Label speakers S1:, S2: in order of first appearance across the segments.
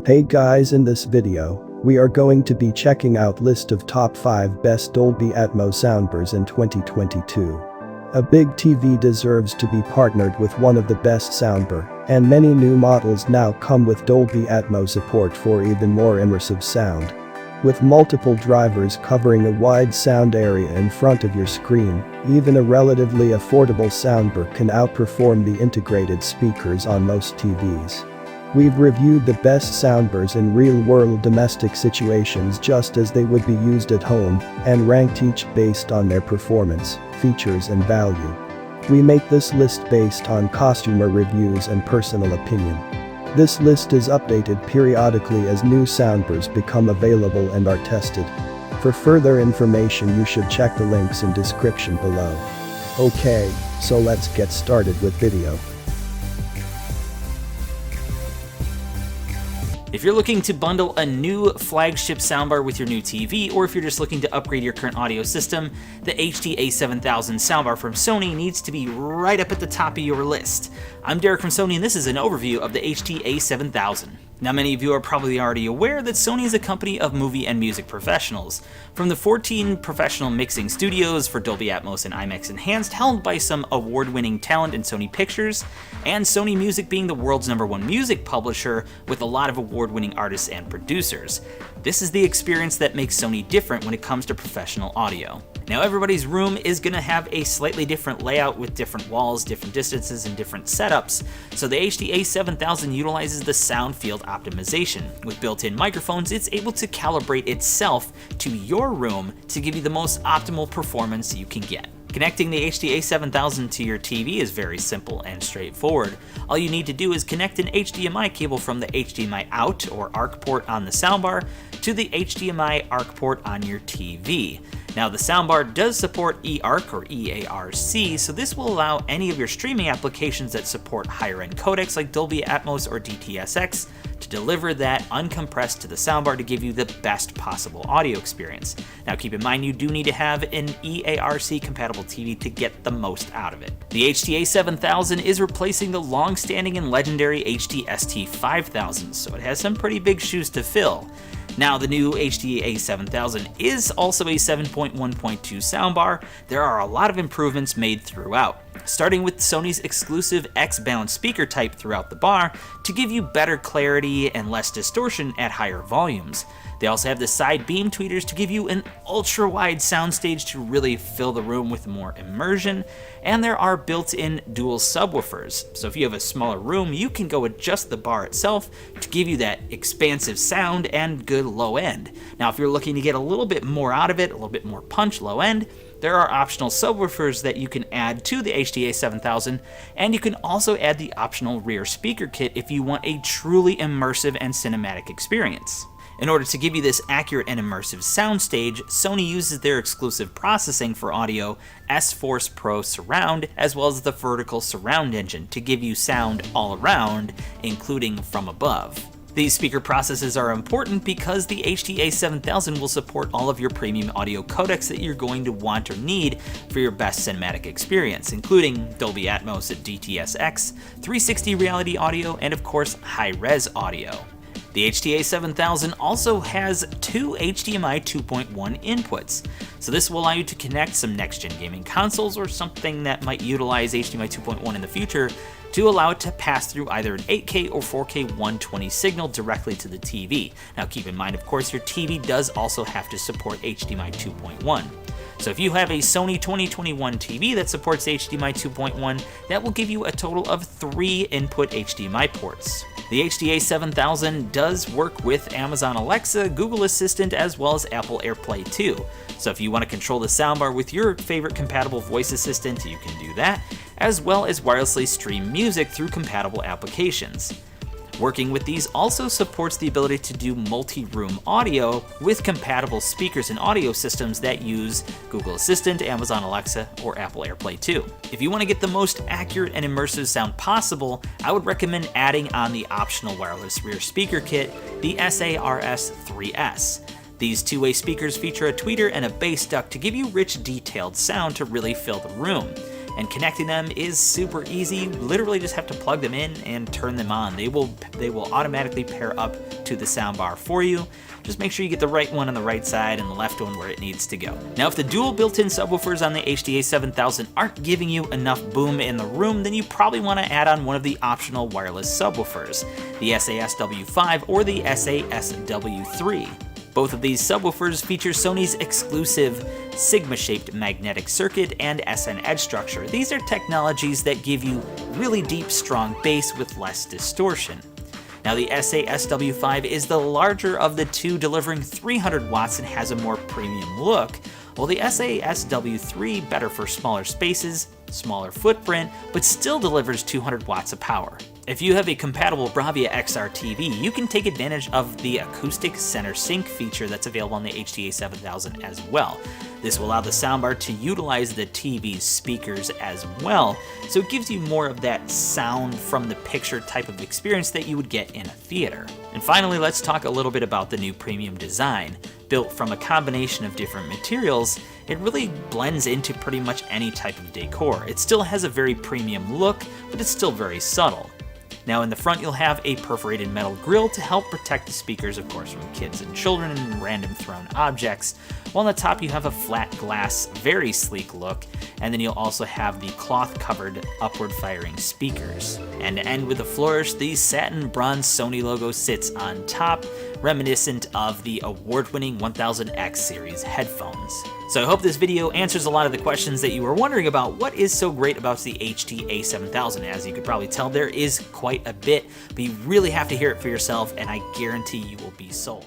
S1: Hey guys, in this video, we are going to be checking out list of top 5 best Dolby Atmos soundbars in 2022. A big TV deserves to be partnered with one of the best soundbar, and many new models now come with Dolby Atmos support for even more immersive sound. With multiple drivers covering a wide sound area in front of your screen, even a relatively affordable soundbar can outperform the integrated speakers on most TVs. We've reviewed the best soundbars in real-world domestic situations just as they would be used at home, and ranked each based on their performance, features and value. We make this list based on customer reviews and personal opinion. This list is updated periodically as new soundbars become available and are tested. For further information you should check the links in description below. Okay, so let's get started with video.
S2: If you're looking to bundle a new flagship soundbar with your new TV, or if you're just looking to upgrade your current audio system, the HD-A7000 soundbar from Sony needs to be right up at the top of your list. I'm Derek from Sony, and this is an overview of the HD-A7000. Now, many of you are probably already aware that Sony is a company of movie and music professionals. From the 14 professional mixing studios for Dolby Atmos and IMAX Enhanced held by some award-winning talent in Sony Pictures, and Sony Music being the world's #1 music publisher with a lot of award-winning artists and producers. This is the experience that makes Sony different when it comes to professional audio. Now, everybody's room is going to have a slightly different layout with different walls, different distances, and different setups, so the HD-A7000 utilizes the sound field optimization. With built-in microphones, it's able to calibrate itself to your room to give you the most optimal performance you can get. Connecting the HD-A7000 to your TV is very simple and straightforward. All you need to do is connect an HDMI cable from the HDMI out or ARC port on the soundbar to the HDMI ARC port on your TV. Now, the soundbar does support eARC or EARC, so this will allow any of your streaming applications that support higher-end codecs like Dolby Atmos or DTS:X to deliver that uncompressed to the soundbar to give you the best possible audio experience. Now, keep in mind you do need to have an EARC compatible TV to get the most out of it. The HD-A7000 is replacing the long-standing and legendary HD-ST5000, so it has some pretty big shoes to fill. Now, the new HD-A7000 is also a 7.1.2 soundbar. There are a lot of improvements made throughout, starting with Sony's exclusive X-bound speaker type throughout the bar to give you better clarity and less distortion at higher volumes. They also have the side beam tweeters to give you an ultra-wide soundstage to really fill the room with more immersion, and there are built-in dual subwoofers, so if you have a smaller room, you can go adjust the bar itself to give you that expansive sound and good low end. Now, if you're looking to get a little bit more out of it, a little bit more punch low end, there are optional subwoofers that you can add to the HD-A7000, and you can also add the optional rear speaker kit if you want a truly immersive and cinematic experience. In order to give you this accurate and immersive soundstage, Sony uses their exclusive processing for audio, S-Force Pro Surround, as well as the vertical surround engine to give you sound all around, including from above. These speaker processes are important because the HD-A7000 will support all of your premium audio codecs that you're going to want or need for your best cinematic experience, including Dolby Atmos at DTS:X, 360 reality audio, and of course, high-res audio. The HD-A7000 also has 2 HDMI 2.1 inputs, so this will allow you to connect some next-gen gaming consoles or something that might utilize HDMI 2.1 in the future to allow it to pass through either an 8K or 4K 120 signal directly to the TV. Now, keep in mind, of course, your TV does also have to support HDMI 2.1. So if you have a Sony 2021 TV that supports HDMI 2.1, that will give you a total of 3 input HDMI ports. The HD-A7000 does work with Amazon Alexa, Google Assistant, as well as Apple AirPlay 2. So if you want to control the soundbar with your favorite compatible voice assistant, you can do that, as well as wirelessly stream music through compatible applications. Working with these also supports the ability to do multi-room audio with compatible speakers and audio systems that use Google Assistant, Amazon Alexa, or Apple AirPlay 2. If you want to get the most accurate and immersive sound possible, I would recommend adding on the optional wireless rear speaker kit, the SARS-3S. These two-way speakers feature a tweeter and a bass duct to give you rich, detailed sound to really fill the room. And connecting them is super easy. You literally just have to plug them in and turn them on. They will automatically pair up to the soundbar for you. Just make sure you get the right one on the right side and the left one where it needs to go. Now, if the dual built-in subwoofers on the HDA7000 aren't giving you enough boom in the room, then you probably want to add on one of the optional wireless subwoofers, the SAS-W5 or the SAS-W3. Both of these subwoofers feature Sony's exclusive Sigma-shaped magnetic circuit and SN edge structure. These are technologies that give you really deep, strong bass with less distortion. Now, the SAS-W5 is the larger of the two, delivering 300 watts and has a more premium look, while the SAS-W3 better for smaller spaces, smaller footprint, but still delivers 200 watts of power. If you have a compatible Bravia XR TV, you can take advantage of the acoustic center sync feature that's available on the HDA7000 as well. This will allow the soundbar to utilize the TV's speakers as well, so it gives you more of that sound from the picture type of experience that you would get in a theater. And finally, let's talk a little bit about the new premium design. Built from a combination of different materials, it really blends into pretty much any type of decor. It still has a very premium look, but it's still very subtle. Now, in the front, you'll have a perforated metal grille to help protect the speakers, of course, from kids and children and random thrown objects. While on the top, you have a flat glass, very sleek look, and then you'll also have the cloth-covered upward-firing speakers. And to end with a flourish, the satin bronze Sony logo sits on top, reminiscent of the award-winning 1000X series headphones. So I hope this video answers a lot of the questions that you were wondering about what is so great about the HDA7000. As you could probably tell, there is quite a bit, but you really have to hear it for yourself, and I guarantee you will be sold.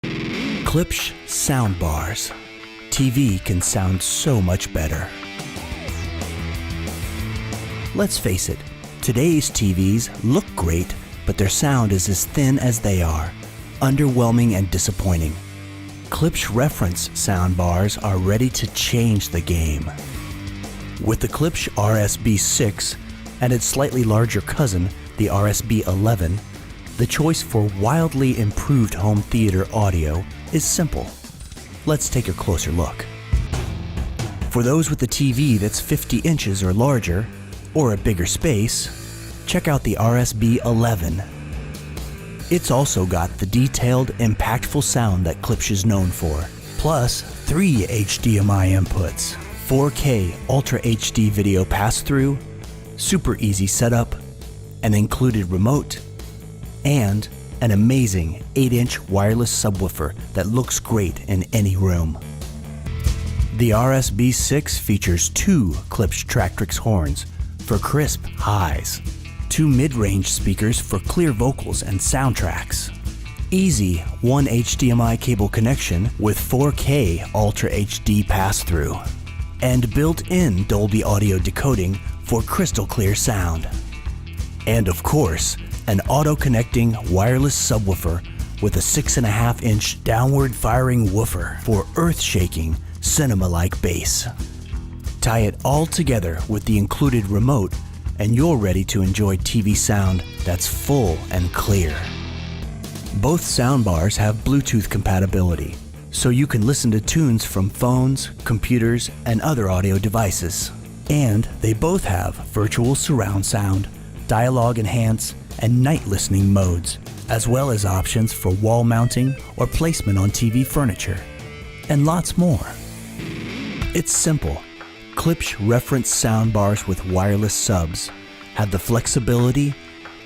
S3: Klipsch Soundbars. TV can sound so much better. Let's face it, today's TVs look great, but their sound is as thin as they are, underwhelming and disappointing. Klipsch reference soundbars are ready to change the game. With the Klipsch RSB6 and its slightly larger cousin, the RSB11, the choice for wildly improved home theater audio is simple. Let's take a closer look. For those with a TV that's 50 inches or larger, or a bigger space, check out the RSB11. It's also got the detailed, impactful sound that Klipsch is known for, plus 3 HDMI inputs, 4K Ultra HD video pass-through, super easy setup, an included remote, and an amazing 8-inch wireless subwoofer that looks great in any room. The RSB6 features 2 Klipsch Tractrix horns for crisp highs, 2 mid-range speakers for clear vocals and soundtracks, easy 1 HDMI cable connection with 4K Ultra HD pass-through, and built-in Dolby audio decoding for crystal clear sound. And of course, an auto-connecting wireless subwoofer with a 6.5-inch downward-firing woofer for earth-shaking, cinema-like bass. Tie it all together with the included remote, and you're ready to enjoy TV sound that's full and clear. Both soundbars have Bluetooth compatibility, so you can listen to tunes from phones, computers, and other audio devices. And they both have virtual surround sound, dialogue enhance, and night listening modes, as well as options for wall mounting or placement on TV furniture, and lots more. It's simple. Klipsch reference soundbars with wireless subs have the flexibility,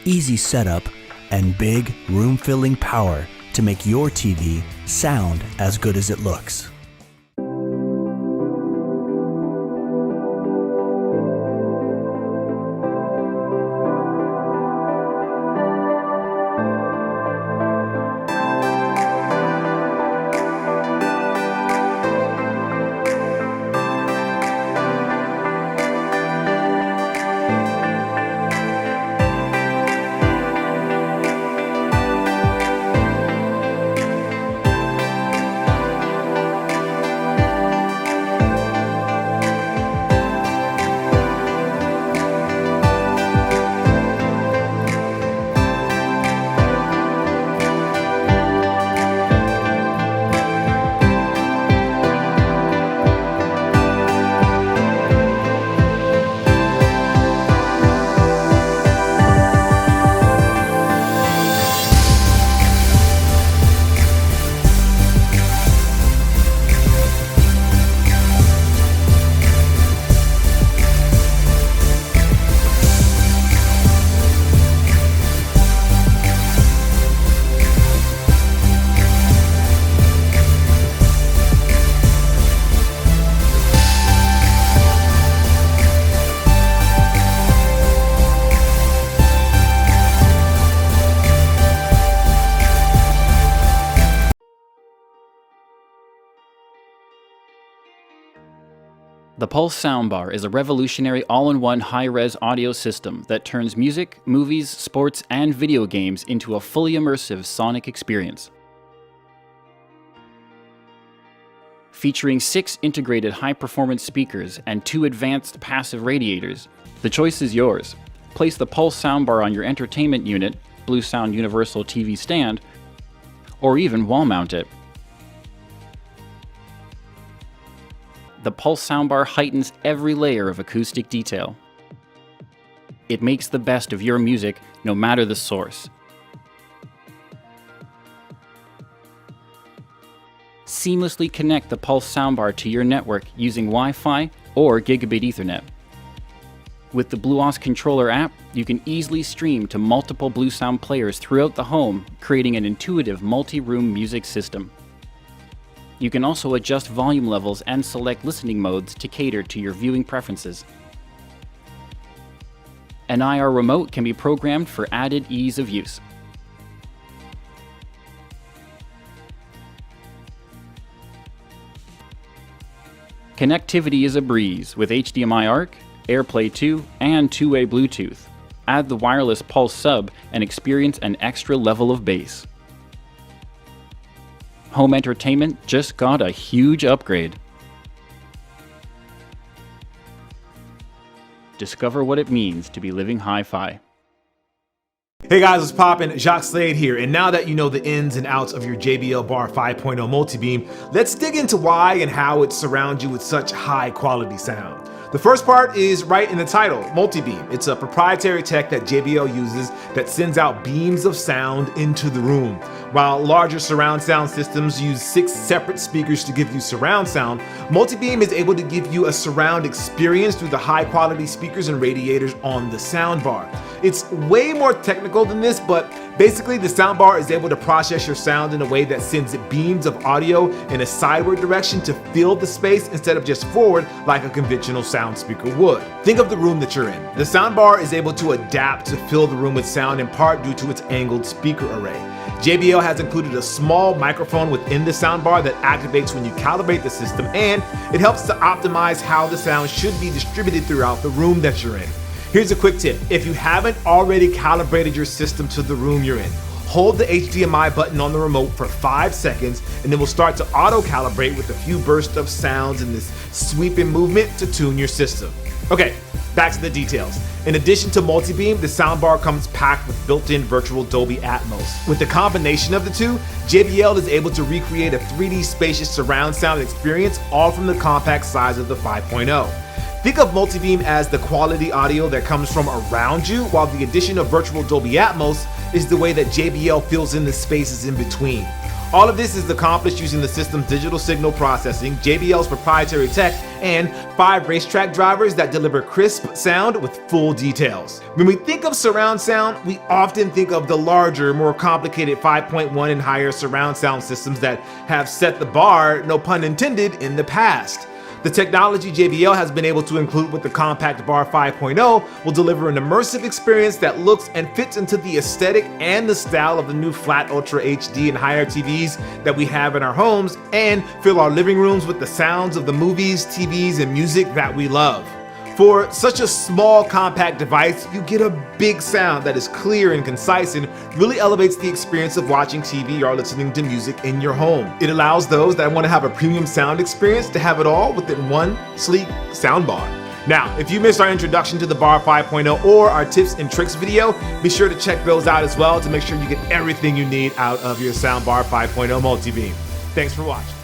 S3: easy setup, and big, room-filling power to make your TV sound as good as it looks.
S4: The Pulse Soundbar is a revolutionary all-in-one high-res audio system that turns music, movies, sports, and video games into a fully immersive sonic experience. Featuring 6 integrated high-performance speakers and 2 advanced passive radiators, the choice is yours. Place the Pulse Soundbar on your entertainment unit, Blue Sound Universal TV stand, or even wall mount it. The Pulse Soundbar heightens every layer of acoustic detail. It makes the best of your music, no matter the source. Seamlessly connect the Pulse Soundbar to your network using Wi-Fi or Gigabit Ethernet. With the BlueOS controller app, you can easily stream to multiple Blue Sound players throughout the home, creating an intuitive multi-room music system. You can also adjust volume levels and select listening modes to cater to your viewing preferences. An IR remote can be programmed for added ease of use. Connectivity is a breeze with HDMI ARC, AirPlay 2, and two-way Bluetooth. Add the wireless Pulse sub and experience an extra level of bass. Home entertainment just got a huge upgrade. Discover what it means to be living hi-fi.
S5: Hey guys, what's poppin'? Jacques Slade here, and now that you know the ins and outs of your JBL Bar 5.0 multibeam, let's dig into why and how it surrounds you with such high quality sound. The first part is right in the title, multibeam. It's a proprietary tech that JBL uses that sends out beams of sound into the room. While larger surround sound systems use 6 separate speakers to give you surround sound, multibeam is able to give you a surround experience through the high quality speakers and radiators on the soundbar. It's way more technical than this, but basically the soundbar is able to process your sound in a way that sends beams of audio in a sideward direction to fill the space instead of just forward like a conventional sound speaker would. Think of the room that you're in. The soundbar is able to adapt to fill the room with sound in part due to its angled speaker array. JBL has included a small microphone within the soundbar that activates when you calibrate the system, and it helps to optimize how the sound should be distributed throughout the room that you're in. Here's a quick tip. If you haven't already calibrated your system to the room you're in, hold the HDMI button on the remote for 5 seconds, and it will start to auto-calibrate with a few bursts of sounds in this sweeping movement to tune your system. Okay, back to the details. In addition to multibeam, the soundbar comes packed with built-in virtual Dolby Atmos. With the combination of the two, JBL is able to recreate a 3D spacious surround sound experience, all from the compact size of the 5.0. Think of multibeam as the quality audio that comes from around you, while the addition of virtual Dolby Atmos is the way that JBL fills in the spaces in between. All of this is accomplished using the system's digital signal processing, JBL's proprietary tech, and 5 racetrack drivers that deliver crisp sound with full details. When we think of surround sound, we often think of the larger, more complicated 5.1 and higher surround sound systems that have set the bar, no pun intended, in the past. The technology JBL has been able to include with the compact Bar 5.0 will deliver an immersive experience that looks and fits into the aesthetic and the style of the new flat Ultra HD and higher TVs that we have in our homes, and fill our living rooms with the sounds of the movies, TVs, and music that we love. For such a small compact device, you get a big sound that is clear and concise and really elevates the experience of watching TV or listening to music in your home. It allows those that want to have a premium sound experience to have it all within one sleek soundbar. Now, if you missed our introduction to the Bar 5.0 or our tips and tricks video, be sure to check those out as well to make sure you get everything you need out of your Soundbar 5.0 multibeam. Thanks for watching.